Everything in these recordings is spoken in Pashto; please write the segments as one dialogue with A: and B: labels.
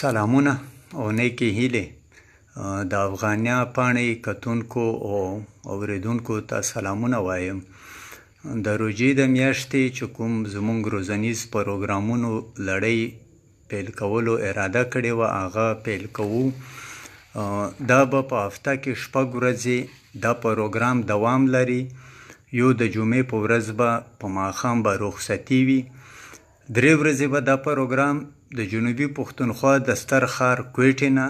A: سلامونه او نیکې هیلې د افغانیا پاڼې کتونکو او اوریدونکو ته سلامونه وایم. د روژې د میاشتې چې کوم زموږ روزنیز پروګرامونو لړۍ پیل کولو اراده کړې وه هغه پیل کوو. دا به په هفته کې 6 ورځې دا پروګرام دوام لري. یو د جمعې په ورځ به په ماښام به رخصتي وي. 3 ورځې به دا پروګرام د جنوبي پښتونخوا د ستر ښار کوټې نه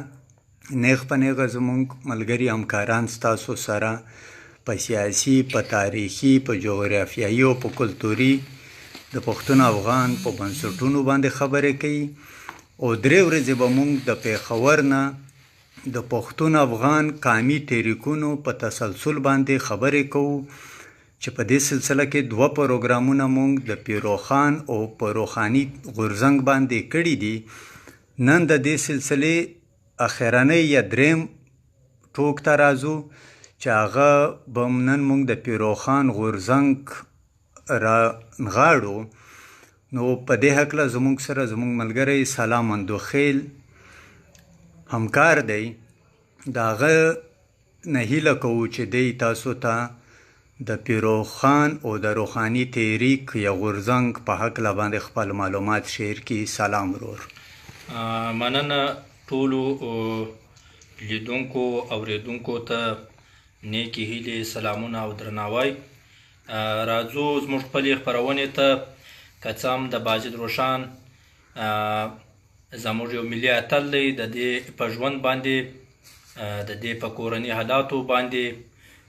A: نیغ په نیغه زموږ ملګري همکاران ستاسو سره په سیاسي، په تاریخي، په جغرافیایي او په کلتوري د پښتون افغان په بنسټونو باندې خبرې کوي. او 3 ورځې به موږ د پېښور نه د پښتون افغان قامي تحریکونو په تسلسل باندې خبرې کوو چې په دې سلسله کې 2 پروګرامونه موږ د پیروخان او په روخاني غورځنګ باندې کړي دي. نن د دې سلسلې اخرنۍ یا دریم ټوک ته راځو چې هغه به نن موږ د پیروخان غورځنګ رانغاړو. نو په دې هکله زموږ سره زموږ ملګری سلام اندوخیل همکار دی. د هغه نه هیله کوو چې دی تاسو ته د پیروخان او د روخاني تحریک یا غورځنګ په هکله باندې خپل معلومات شیر کړي. سلام ورور.
B: مننه ټولو لیدونکو اوریدونکو ته نیکې هیلې، سلامونه او درناوی. راځو زموږ خپلې خپرونې ته که څه هم د باجد روشان زموږ یو ملي اتل دی، د دې په ژوند باندې، د دې په کورني حالاتو باندې،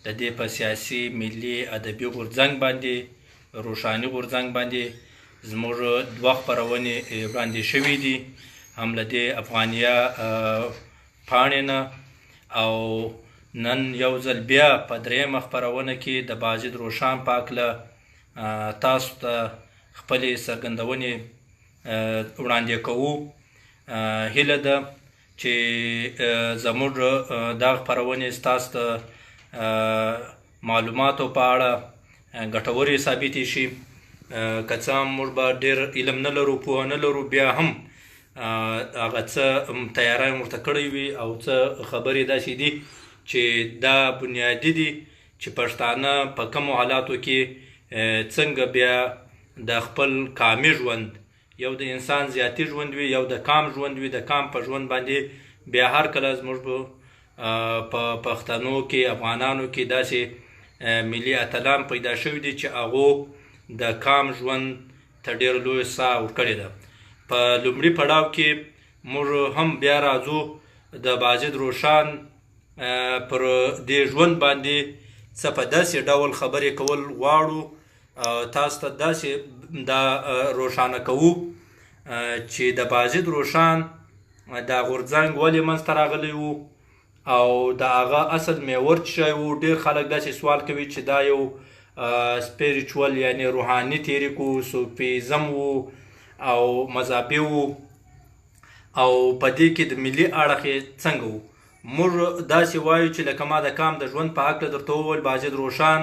B: د دې په سیاسي ملي ادبي غورځنګ باندې، روښاني غورځنګ باندې زموږ 2 خپرونې وړاندې شوي دي، هم له دې افغانیه پاڼې نه. او نن یو ځل بیا په 3مه خپرونه کې د باجد روشان په هکله تاسو ته خپلې څرګندونې وړاندې کوو. هیله ده چې زموږ دا خپرونې ستاسو ته معلوماتو په اړه ګټورې ثابتې شي. که څه هم موږ به ډېر علم نه لرو، پوهه نه لرو، بیا هم هغه څه تیاری ورته کړی وي او څه خبرې داسې دي چې دا بنیادي دي چې پښتانه په کومو حالاتو کې څنګه بیا د خپل قامي ژوند، یو د انسان ذاتي ژوند وي، یو د قام ژوند وي، د قام په ژوند باندې بیا هر کله زموږ په پښتنو کې، افغانانو کې داسې ملي اتلان پیدا شوي دي چې هغو د قام ژوند ته ډېر لوی ساه ورکړې ده. په لومړي پړاو کې موږ هم بیا راځو د باجد روشان پر دې ژوند باندې څه په داسې ډول خبرې کول غواړو، تاسو ته داسې دا روښانه کوو چې د باجد روشان دا غورځنګ ولې منځته راغلی و او د هغه اصل محور څه شی و. ډېر خلک داسې سوال کوي چې دا یو سپیریچول یعنی روحاني تحریک و، صوفیزم و او مذهبي و، او په دې کې د ملي اړخ یې څنګه و. موږ داسې وایو چې لکه ما د قام د ژوند په هکله درته وویل، باجد روشان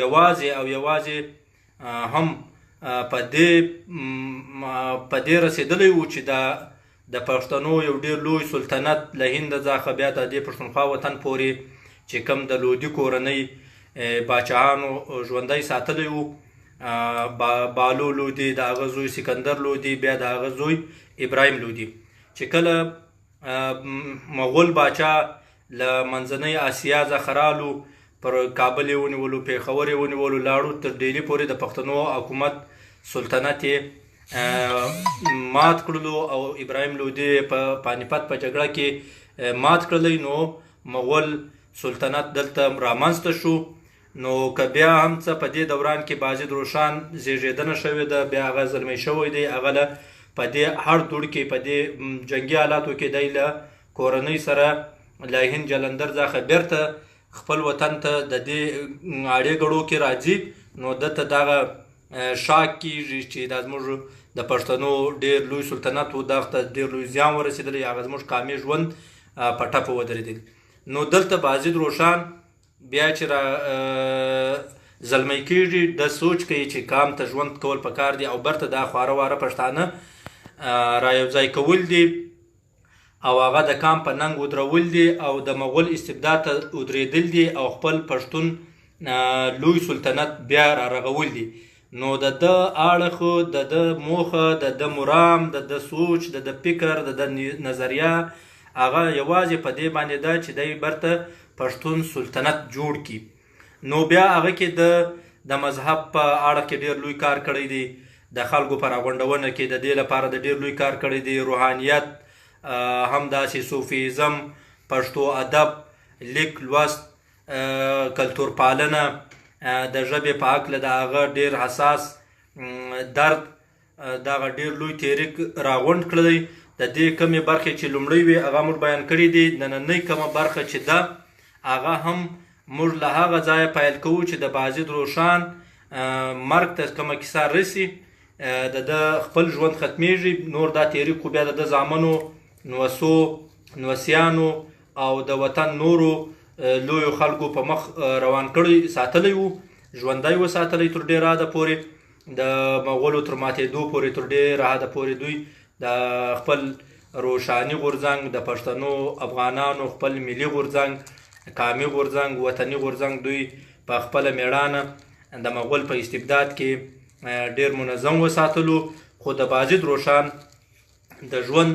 B: یوازې او یوازې هم په دې رسېدلی و چې د پښتنو یو ډېر لوی سلطنت له هند څخه بیا د دې پښتونخوا وطن پورې چې کوم د لودي کورنۍ باچاهانو ژوندی ساتلی و. بالو لودي، د هغه زوی سکندر لودي، بیا د هغه زوی ابراهیم لودي چې کله مغول باچا له منځنۍ اسیا څخه رالو، پر کابل یې ونیولو، پېښور یې ونیولو، لاړو تر ډیلي پورې د پښتنو حکومت سلطنت یې مات کړلو او ابراهیم لودي په پانیپت په جګړه کې مات کړلی. نو مغول سلطنت دلته رامنځته شو. نو که بیا هم څه په دې دوران کې باجد روشان زیږېدنه شوې ده، بیا هغه زلمی شوی دی، هغه له په دې هر دوړ کې په دې جنګي حالاتو کې دی له کورنۍ سره له هند جلندر څخه بیرته خپل وطن ته د دې اړې ګړو کې راځي. نو دته دغه شاک کېږي چې دا زموږ د پښتنو ډېر لوی سلطنت و، دغه ته ډېر لوی زیان ورسېدلی، هغه زموږ قامي ژوند په ټپه ودرېدلی. نو دلته باجد روشان بیا چې زلمی کېږي د سوچ کوي چې قام ته ژوند کول پکار دي او برته دا خواره واره پښتانه را یو ځای کول دي او هغه د کام په ننګ ودرول دي او د مغول استبداد ته ودرېدل دي او خپل پښتون لوی سلطنت بیا رارغول دي. نو د ده اړخ، د ده موخه، د ده مرام، د ده سوچ، د ده فکر، د ده نظریه هغه یوازې په دې باندې ده چې دی برته پښتون سلطنت جوړ کړي. نو بیا هغه کې د مذهب په اړه کې ډېر لوی کار کړی دی، د خلکو په راغونډونه کې د دې لپاره د ډېر لوی کار کړی دی، روحانیت، همداسې صوفیزم، پښتو ادب، لیک لوست، کلتور پالنه، د ژبې په هکله د هغه ډېر حساس درد، دغه ډېر لوی تحریک راغونډ کړی. د دې کمې برخې چې لومړی وي هغه موږ بیان کړي دي. نننۍ کمه برخه چې ده هغه هم موږ له هغه ځایه پیل کوو چې د بازید روښان مرګ ته کومه کیسه رسي، د ده خپل ژوند ختمیږي، نور دا تحریک خو بیا د ده زامنو، نوسو، نوسیانو او د وطن نورو لویو خلکو په مخ روان کړی ساتلی وو، ژوندی وساتلی تر ډېره حده پورې، د مغولو تر ماتېدو پورې تر ډېره حده پورې دوی د خپل روښاني غورځنګ، د پښتنو افغانانو خپل ملي غورځنګ، قامي غورځنګ، وطني غورځنګ دوی په خپله مېړانه د مغول په استبداد کې ډېر منظم وساتلو. خو د بازید روښان د ژوند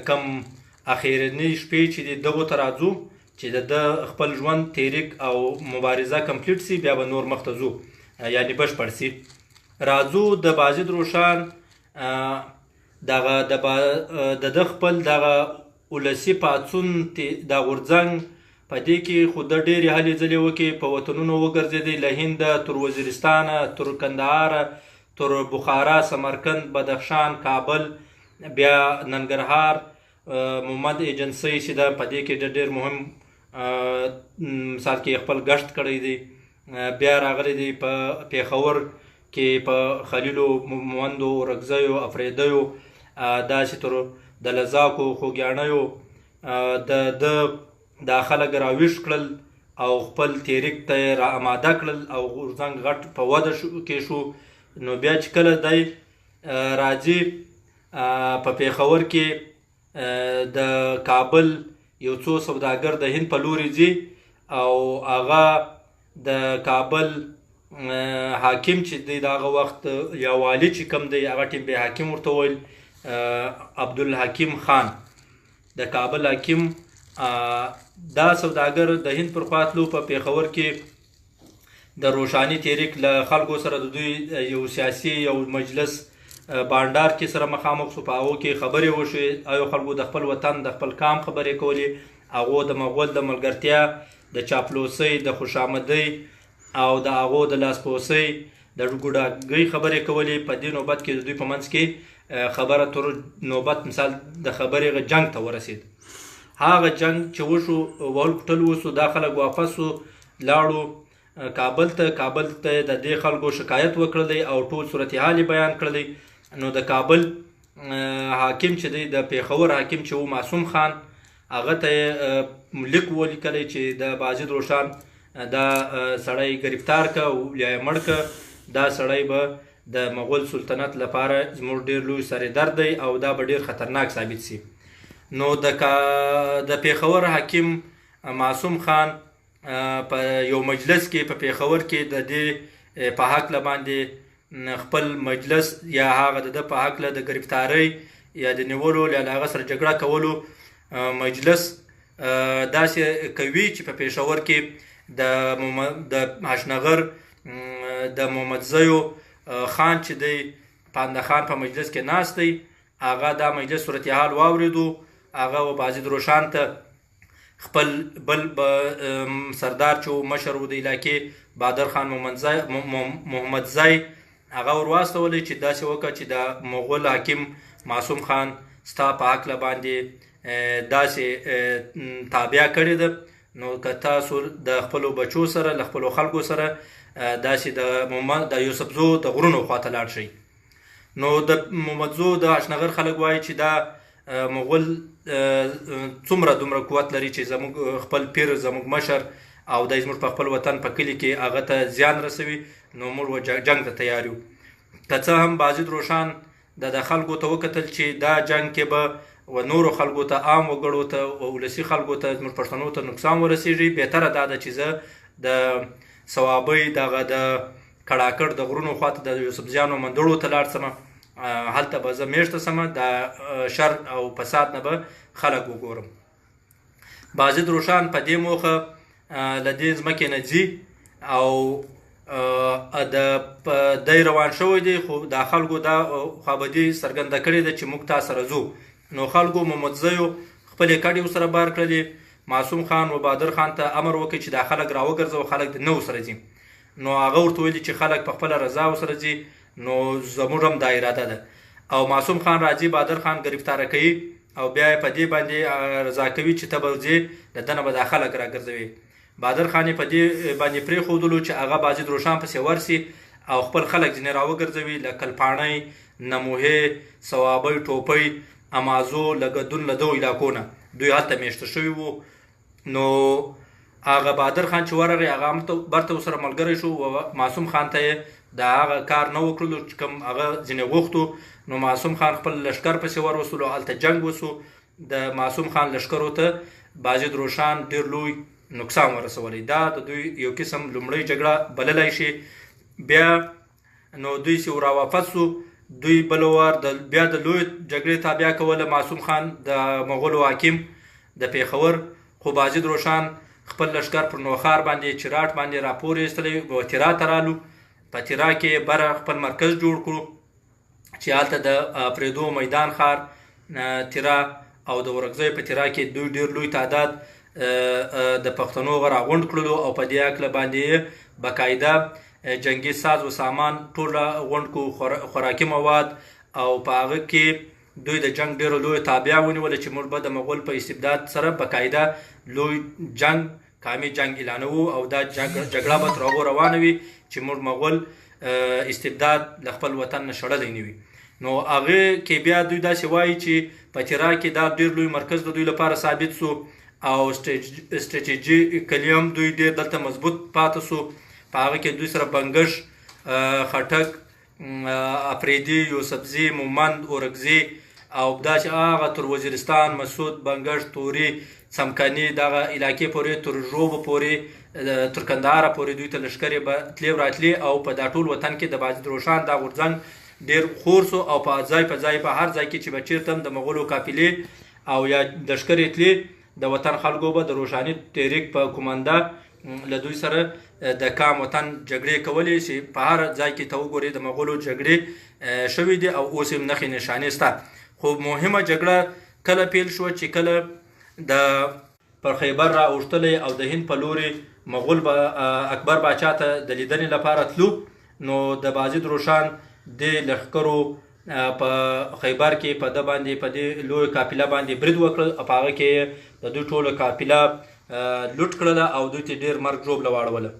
B: کم اخرنۍ شپې چې دي دغو ته راځو چې د خپل ژوند تحریک او مبارزه کمپلیټ سي، بیا به نور مخته ځو، یعنی بشپړ سي. راځو د بازید روښان دغه د ده خپل دغه ولسي پاڅون د غورځنګ په دې کې خو ده ډېرې هلې ځلې وکړې، په وطنونو وګرځېدی، له هنده تر وزیرستانه، تر کندهاره، تر بخارا، سمرقند، بدخشان، کابل، بیا ننګرهار، محمد ایجنسۍ چې ده په دې کې ډېر مهم مثال کې خپل ګشت کړی دی. بیا راغلی دی په پېښور کې په خلیلو، موندو، اورکزیو، افریدیو، داسې تر د لزاکو، خوږیاڼیو د دا خلک راویښ کړل او خپل تحریک ته یې را اماده کړل او غورځنګ غټ په وده کې شو. نو بیا چې کله دی راځي په پېښور کې د کابل یو څو سوداګر د هند په لوري ځي او هغه د کابل حاکم چې دی د هغه وخت یا والي چې کوم دی هغه ټیم به حاکم ورته ویل عبدالحکیم خان، د کابل حاکم. دا سوداګر د هند پر خوا تلو، په پېښور کې د روښاني تحریک له خلکو سره د دوی یو سیاسي یو مجلس بانډار کې سره مخامخ شو، په هغو کې خبرې وشوې، ایو خلکو د خپل وطن د خپل کام خبرې کولې، هغو د مغول د ملګرتیا، د چاپلوسۍ، د خوشامدۍ او د هغو د لاسپوسۍ، د ګوډاګۍ خبرې کولې. په دې نوبت کې د دوی په منځ کې خبره تر نوبت مثال د خبرې جنګ ته ورسید. هغه جنګ چې وشو، وهل کوټل وسو، دا خلک واپس لاړو کابل ته. کابل ته د دې خلکو شکایت وکړلی او ټول صورتحال یې بیان کړلی. نو د کابل حاکم چې دی، د پېښور حاکم چې و معصوم خان، هغه ته یې لیک ولیکلی چې د بازید روښان دا سړی گرفتار که یا یې مړ که، دا سړی به د مغول سلطنت لپاره زموږ ډېر لوی سر درد دی او دا به ډېر خطرناک ثابت سي. نو د پېښور حاکم معصوم خان په یو مجلس کې په پېښور کې د دې په هکله باندې خپل مجلس یا هغه د ده په هکله د گرفتارۍ یا د نیولو یا له هغه سره جګړه کولو مجلس داسې کوي چې په پېښور کې د هشنغر د محمدزیو خان چې دی پانده خان په مجلس کې ناست دی، هغه دا مجلس صورتحال واورېدو. هغه بازید روښان ته خپل بل سردار چې مشر و د علاقې بادر خان محمدزی، هغه ور واستولی چې داسې وکړه چې د مغول حاکم معصوم خان ستا په هکله باندې داسې تابع کړې ده، نو که تاسو د خپلو بچو سره له خپلو خلکو سره داسې د یوسفزو د غرونو خواته لاړ شئ. نو د محمدزو د هشنغر خلک وایي چې دا مغول څومره دومره قوت لري چې زموږ خپل پیر، زموږ مشر او د زموږ په خپل وطن په کلي کې هغه ته زیان رسوي، نو موږ جنګ ته تیار یو. که څه هم بازید روښان د خلکو ته وکتل چې دا جنګ کې به و نورو خلکو ته عام وګړو ته او ولسي خلکو ته زموږ پښتنو ته نقصان ورسېږي. بهتره دا ده چې زه د صوابۍ دغه د کړاکړ د غرونو خواته د یوسفزیانو منډړو ته لاړ شم، هلته به زه میشته سم، د شر او فساد نه به خلک وګورم. بازید روشان په دې موخه له دې ځمکې نه ځي او دی روان شوی دی، خو دا خلکو دا خوابدي څرګنده کړې ده چې موږ تا سره ځو. نو خلکو محمدزیو خپلې کډې ورسره بار کړلې. معصوم خان و بهادر خان ته امر وکړي چې دا خلک راوګرځوه، خلک د نه ورسره ځي. نو هغه ورته ویلي چې خلک په خپله رضا ورسره ځي، نو زموږ هم دا اراده ده. او معصوم خان راځي، بهادر خان ګرفتاره کوي او بیا یې په دې باندې رضا کوي چې ته به ځې، د ده نه به دا خلک راګرځوي. بهادر خان یې په دې باندې پرېښودلو چې هغه بازید روشان پسې ورسي او خپل خلک ځینې راوګرځوي، لکه کلپاڼۍ، نموهې، صوابۍ، ټوپۍ، امازو، لګدون له دغو علاقو نه دوی هلته میشته شوي وو. نو هغه بهادر خان چې ورغی هغه هم برته ورسره ملګری شو او معصوم خان ته یې د هغه کار نه وکړلو چې کوم هغه ځینې غوښتو. نو معصوم خان خپل لښکر پسې وروستلو، هلته جنګ وسو. د معصوم خان لښکرو ته بازید روشان ډېر لوی نقصان ورسولی. دا د دوی یو قسم لومړۍ جګړه بللی شي. بیا نو دوی چې راواپس سو، دوی بل وار بیا د لوی جګړې تابع کوله معصوم خان د مغولو حاکم د پیښور. خو بازید روشان خپل لښکر پر نوخار باندې چراټ باندې راپورې ایستلی و، تیرا ته رالو. په تیرا کې بره خپل مرکز جوړ کړو چې هلته د اپرېدو میدان ښار تیرا او د ورکزیو په تیرا کې دوی ډېر لوی تعداد د پښتنو راغونډ کړلو او په دې هکله باندې باقاعده جنګي ساز و سامان ټول غونډ کړو، خوراکي مواد، او په هغه کې دوی د جنګ ډېرو لوی تابع ونیوله چې موږ به د مغول په استبداد سره باقاعده لوی جنګ کامي جنګ اعلانوو او دا جګړه به تر هغو روانه وي چې موږ مغول استبداد له خپل وطن نه شړلی نه وي. نو هغې کې بیا دوی داسې وایي چې په تیرا کې دا ډېر لوی مرکز د دوی لپاره ثابت سو او سټریټیجیکلی هم دوی ډېر دلته مضبوط پاتې سو. په هغه کې دوی سره بنګش، خټک، افریدي، یوسفزي، مومند، اورکزي او داسې هغه تر وزیرستان، مسعود، بنګش، توري، څمکني دغه علاقې پورې تر ژوبو پورې تر کندهاره پورې دوی ته لښکرې به تلې وراتلې او په دا ټول وطن کې د بازید روشان دا غورځنګ ډېر خور سو او په ځای په ځای په هر ځای کې چې به چېرته هم د مغولو قافلې او یا لښکرې تلې، د وطن خلکو به د روشاني تحریک په کومنده له دوی سره د کام وطن جګړې کولې چې په هر ځای کې ته وګورې د مغولو جګړې شوي دي او اوس هم نښې نښانې شته. خو مهمه جګړه کله پیل شوه چې کله د پر خیبر را اوښتلی او د هند په لوري مغول به اکبر باچا ته د لیدنې لپاره تلو. نو د بازید روشان د لښکرو په خیبر کې په ده باندې په دې لوی قافله باندې برید وکړل او په هغه کې د دوی ټوله قافله لوټ کړله او دوی ته ډېر مرګ ژوبله واړوله.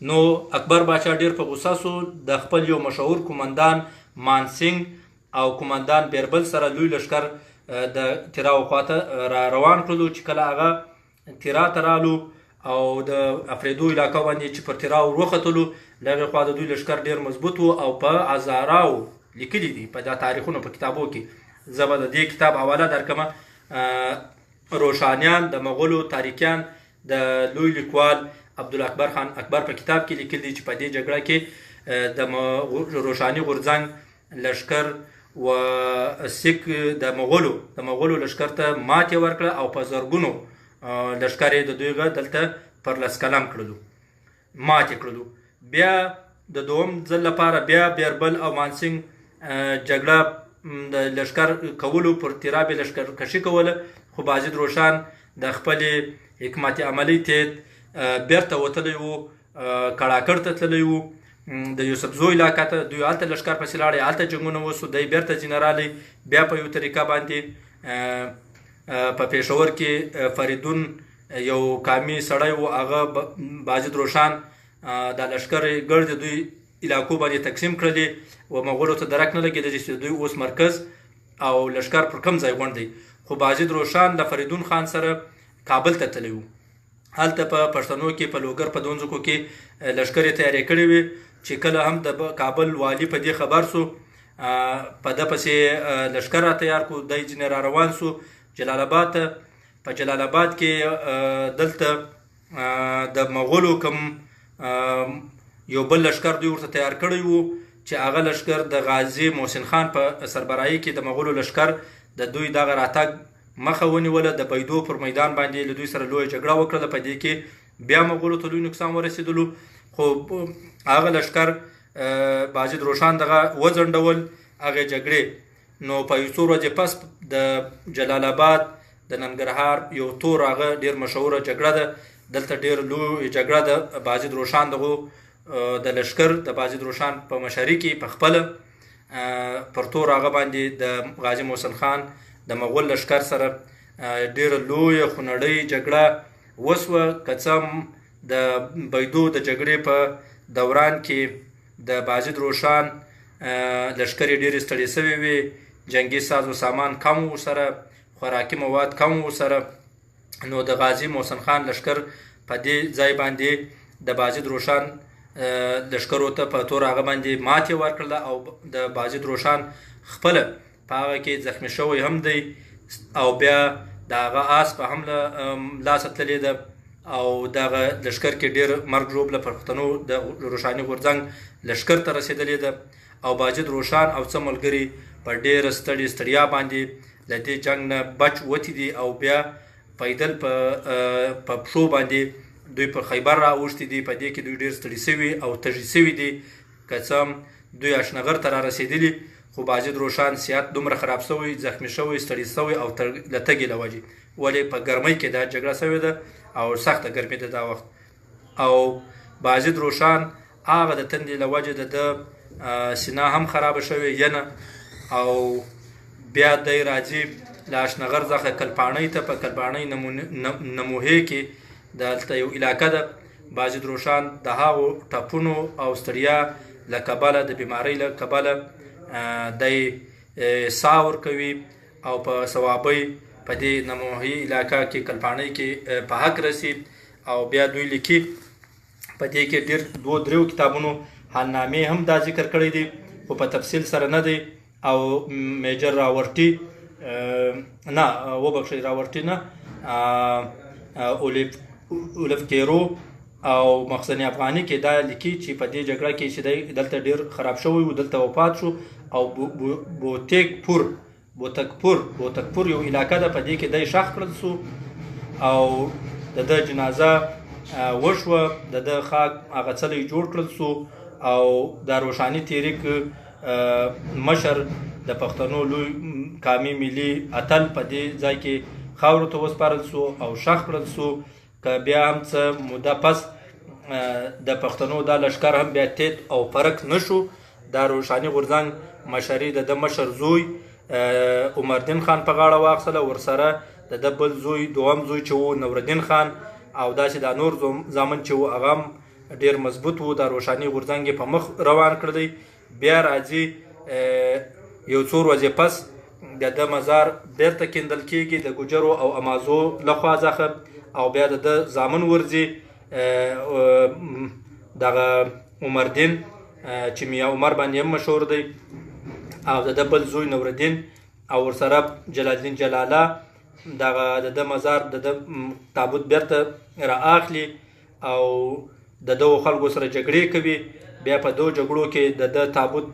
B: نو اکبر باچا ډېر په غوسه سو، د خپل یو مشهور قومندان مانسنګ او قومندان بیربل سره لوی لښکر د تیرا خواته را روان کړلو. چې کله هغه تیرا ته رالو او د افریدو علاقه باندې چې پر تیرا ور وختلو، له هغې خوا د دوی لښکر ډېر مضبوط و او په هزاراو لیکلي دي په دا تاریخونو په کتابو کې. زه به د دې کتاب حواله درکمه. روشانیان د مغولو تاریکیان د لوی لیکوال عبدالاکبر خان اکبر په کتاب کې لیکل دي چې په دې جګړه کې د روشاني غورځنګ لښکر و سیک د مغولو لښکر ته ماتې ورکړه او په زرګونو لښکر یې د دوی دلته پر لس قلم کړلو، ماتې کړلو. بیا د دوم ځل لپاره بیا بیربل او مانسنګ جګړه د لښکر کولو پر تیرا بې لښکر کشي کوله. خو بازید روشان د خپلې حکمت عملي تحت بیرته وتلی و، کړاکړ ته تللی و، د یوسفزو علاقه ته دوی هلته لښکر پسې لاړی، هلته جنګونه وسو، دی بیرته ځینې رالی. بیا په یو طریقه باندې په پېښور کې فریدون یو قامي سړی و، هغه بازید روشان دا لښکر ګرد دوی علاقو باندې تقسیم کړلې و مغولو ته درک نه لګېده چې دوی اوس مرکز او لښکر پر کوم ځای غونډ دی. خو بازید روشان د فریدون خان سره کابل ته تللی و. هلته په پښتنو کې په لوګر په دونځکو کې لښکرې تیارې کړې وې چې کله هم د کابل والي په دې خبر سو، په ده پسې لښکر را تیار کړو، دی ځینې را روان سو. جلال آباد ته. په جلال آباد کې دلته د مغولو کوم یو بل لشکر دوی ورته تیار کړی وو چې هغه لشکر د غازي محسن خان په سربراهي کې د مغولو لشکر د دوی دغه راتګ مخه ونیوله. د بیدو پر میدان باندې له دوی سره لویه جګړه وکړله. په دې کې بیا مغولو ته لوی نقصان ورسېدلو، خو هغه لشکر باجد روشان دغه وځنډول هغې جګړې. نو په یو څو ورځې پس د جلال آباد د ننګرهار یو تور هغه ډېر مشهوره جګړه ده. دلته ډېر لوی جګړه ده. باجد روشان دغو د لشکر د باجد روشان په مشري کې په خپله پر تور هغه باندې د غازي محسن خان د مغول لشکر سره ډېره لویه خونړۍ جګړه وسوه. که څه هم د بیدو د جګړې په دوران کې د باجد روشان لشکر یې ډېرې ستړې سوې وې، جنګي ساز و سامان کم و سره، خوراکي مواد کم و سره. نو د غازي محسن خان لشکر په دې ځای باندې د باجد روشان لشکرو ته په تور هغه باندې ماتې ورکړله او د باجد روشان خپله په هغه کې زخمي شوی هم دی او بیا د هغه آس په هم له لاسه تللې ده او دغه لشکر کې ډېر مرګ ژوبله پښتنو د روښاني غورځنګ لشکر ته رسېدلې ده او باجد روشان او څه ملګري په ډېره ستړیا باندې له دې جنګ نه بچ وتي دي او بیا پیدل په پښو باندې دوی په خیبر را اوښتي دي. په دې کې دوی ډېر ستړي سوي او تږي سوي دي. که څه هم دوی اشنغر ته را رسېدلي، خو باجد روشان صحت دومره خراب سوی، زخمي شوی، ستړي سوی او له تږي له وجې، ولې په ګرمۍ کې دا جګړه سوې ده او سخته ګرمي ده دا وخت. او باجد روشان هغه د تندې له وجې د سینه هم خرابه شوې ینه او بیا دی راځي له اشنغر څخه کلپاڼۍ ته. په کلپاڼۍ نموهې کې دلته یو علاقه ده. باجد روشان د هغو ټپونو او ستړیا له کبله، د بیمارۍ له کبله دی ساه ورکوي او په صوابۍ په دې نموهي علاقه کې کلپاڼۍ کې په حق رسي او بیا دوی لیکي. په دې کې ډېر 2-3 کتابونو حالنامې هم دا ذکر کړی دی، خو په تفصیل سره نه دی. او میجر راورټي نه وبخښئ راورټي نه اولف کیرو او مخزن افغاني کې دا لیکي چې په دې جګړه کې چې دی دلته ډېر خراب شوی و، دلته وفات شو. او بوتکپور یو علاقه ده، په دې کې دی ښخ کړل شو او د ده جنازه وشوه، د ده خاک هغه څلی جوړ کړل شو او د روښاني تحریک مشر د پښتنو لوی قامي ملي اتل په دې ځای کې خاورو ته وسپارل شو او ښخ کړل شو. که بیا هم څه موده پس د پښتنو دا لشکر هم بیا تیت او فرق نه شو. دا روښاني غورځنګ مشري د ده مشر زوی عمرالدین خان په غاړه واخیستله، ورسره د ده بل زوی دوهم زوی چې و نورالدین خان او داسې دا نور زامن چې و هغه هم ډېر مضبوط و. دا روښاني غورځنګ یې په مخ روان کړ دی. بیا راځي یو څو ورځې پس د ده مزار بیرته کیندل کېږي د ګوجرو او امازو لخوا څخه او بیا د ده زامن ورځي دغه عمرالدین چې میا عمر باندې هم مشهور دی او د ده بل زوی نورالدین او ورسره جلال الدین جلاله دغه د ده مزار د ده تابوت بیرته را اخلي او د دغو خلکو سره جګړې کوي. بیا په دو جګړو کې د ده تابوت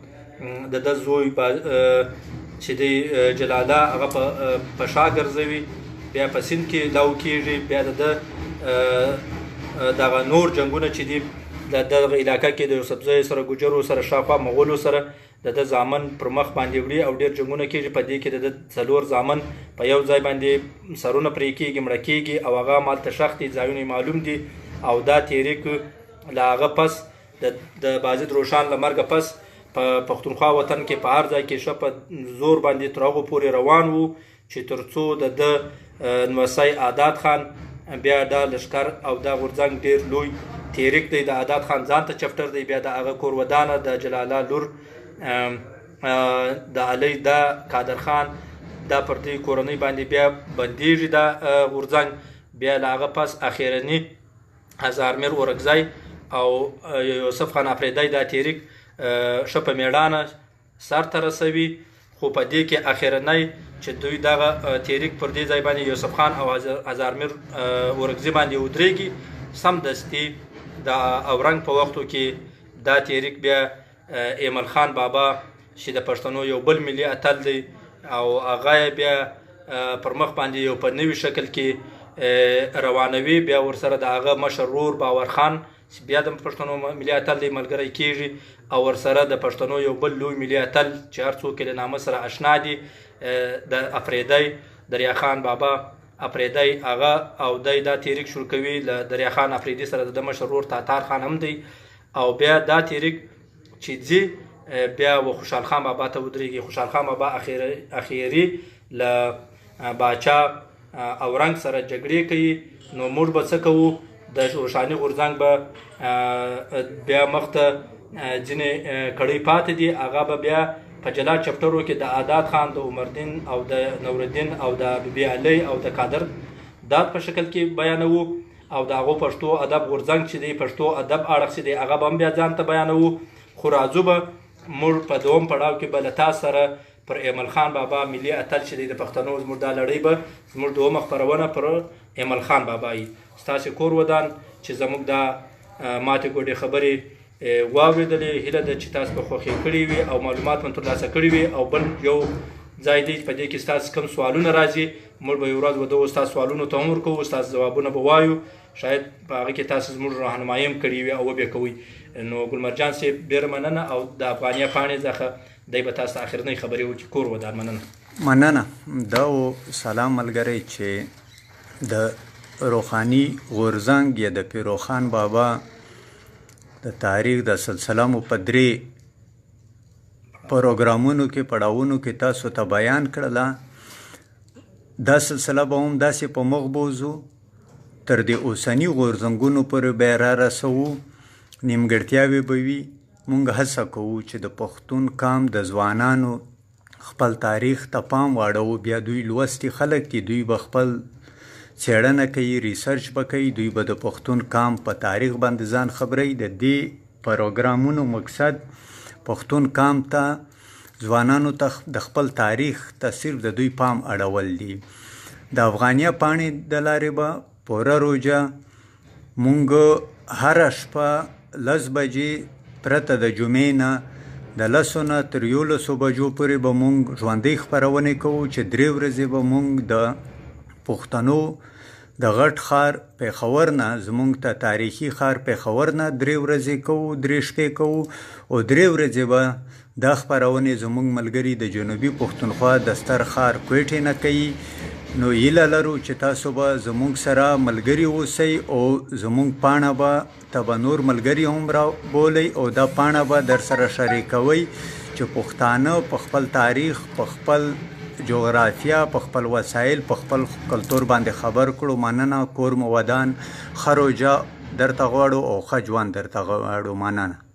B: د ده زوی چې دی جلاله هغه په شا ګرځوي، بیا په سیند کې لو کېږي. بیا د ده دغه نور جنګونه چې دي د دغه علاقه کې د یوسفزیو سره ګوجرو سره شاوخوا مغولو سره د ده زامن پر مخ باندې وړي او ډېر جنګونه کېږي. په دې کې د ده 4 زامن په یو ځای باندې سرونه پرې کېږي، مړه کېږي او هغه مالته ښخ دي، ځایونه معلوم دي. او دا تحریک له هغه پس د باجد روشان له مرګه پس په پښتونخوا وطن کې په هر ځای کې ښه په زور باندې تر هغو پورې روان وو چې تر څو د ده نوسی عادات خان بیا دا لشکر او دا غورځنګ ډېر لوی تحریک دی. د عادات خان ځان ته چپټر دی، بیا د هغه کور ودانه د جلاله لور د علي دا قادر خان دا پر دې کورنۍ باندې بیا بندېږي دا غورځنګ. بیا له هغه پس اخرني هزارمیر اورکزی او یوسف خان افریدی دا تحریک ښه په میړانه سر ته رسوي. خو په دې کې اخرنی چې دوی دغه تحریک پر دې ځای باندې یوسف خان او هزارمیر ورکزي باندې ودرېږي. سمدستي د اورنګ په وختو کې دا تحریک بیا ایمل خان بابا چې د پښتنو یو بل ملي اتل دی او هغه بیا پر مخ باندې یو په نوي شکل کې روانوي. بیا ورسره د هغه مشر ورور باور خان چې بیا د پښتنو ملي اتل دی ملګری کېږي او ورسره د پښتنو یو بل لوی ملي اتل چې هر څوک له نامه سره اشنا دي د افریدی دریا خان بابا افریدی هغه او دی دا تحریک شروع کوي له دریا خان افریدي سره د مشر ورور تاتار خان هم دی او بیا دا تحریک چې ځي بیا و خوشحال خان بابا ته ودرېږي. خوشحال خان بابا اخیري له باچا اورنګ سره جګړې کوي. نو موږ به څه کوو؟ د روښاني غورځنګ به بیا مخته ځینې کړۍ پاتې دي، هغه به بیا په جلا چپټرو کې د عادات خان، د عمردین او د نورالدین او د بیبي علي او د قادر داد په شکل کې بیانوو او د هغو پښتو ادب غورځنګ چې دی پښتو ادب اړخ چې دی هغه به هم بیا ځان ته بیانوو. خو راځو به موږ په دوم پړاو کې به له تا سره پر ایمل خان بابا ملي اتل چې دی د پښتنو زموږ دا لړۍ به زموږ دومه خپرونه پر ایمل خان بابا وي. ستاسې کور ودان چې زموږ دا ماتې ګوډې خبرې واورېدلې، هیله ده چې تاسو به خوښې کړې وي او معلومات مو ترلاسه کړي وي. او بل یو ځای دی په دې کې ستاسو کوم سوالونه راځي موږ به یو ورځ ودغو ستاسو سوالونو ته هم ورکوو، ستاسو ځوابونه به وایو، شاید په هغه کې تاسو زموږ راهنمایي هم کړې وي او وبې کوئ. نو ګلمرجان صاحب ډېره مننه او د افغانیه پاڼې څخه دی به تاسو ته اخرنۍ خبرې وکړي. کور ودان.
A: مننه. دا سلام ملګری چې د روحاني غورځنګ یا د پیروخان بابا د تاریخ د سلسله مو په درې پروګرامونو کې پړاوونو کې تاسو ته بیان کړله. دا سلسله به هم داسې په مخ بوځو تر دې اوسني غورځنګونو پورې به را رسوو. نیمګړتیاوې به وي. موږ هڅه کوو چې د پښتون قام د ځوانانو خپل تاریخ ته پام واړوو. بیا دوی لوستي خلک دي، دوی به خپل څېړنه کوي، ریسرچ به کوي، دوی به د پښتون قام په تاریخ باندې ځان خبروي. د دې پروګرامونو مقصد پښتون قام ته ځوانانو ته د خپل تاریخ ته صرف د دوی پام اړول دي. د افغانیه پاڼې د لارې به پوره روژه مونږ هره شپه 10 بجې پرته د جمعې نه د 10 نه تر 11 بجو پورې به مونږ ژوندۍ خپرونې کوو چې 3 ورځې به مونږ د پښتنو د غټ ښار پېښور نه زمونږ ته تاریخي ښار پېښور نه 3 ورځې کوو، 3 شپې کوو او 3 ورځې به دا خپرونې زمونږ ملګري د جنوبي پښتونخوا د ستر ښار کوټې نه کوي. نو هیله لرو چې تاسو به زمونږ سره ملګري اوسئ او زمونږ پاڼه به ته به نور ملګري هم را بولئ او دا پاڼه به در سره شریکوئ چې پښتانه په خپل تاریخ، په خپل جغرافیه، په خپل وسایل، په خپل کلتور باندې خبر کړو. مننه. کور مو ودان. ښه روژه درته غواړو او ښه ژوند درته غواړو. مننه.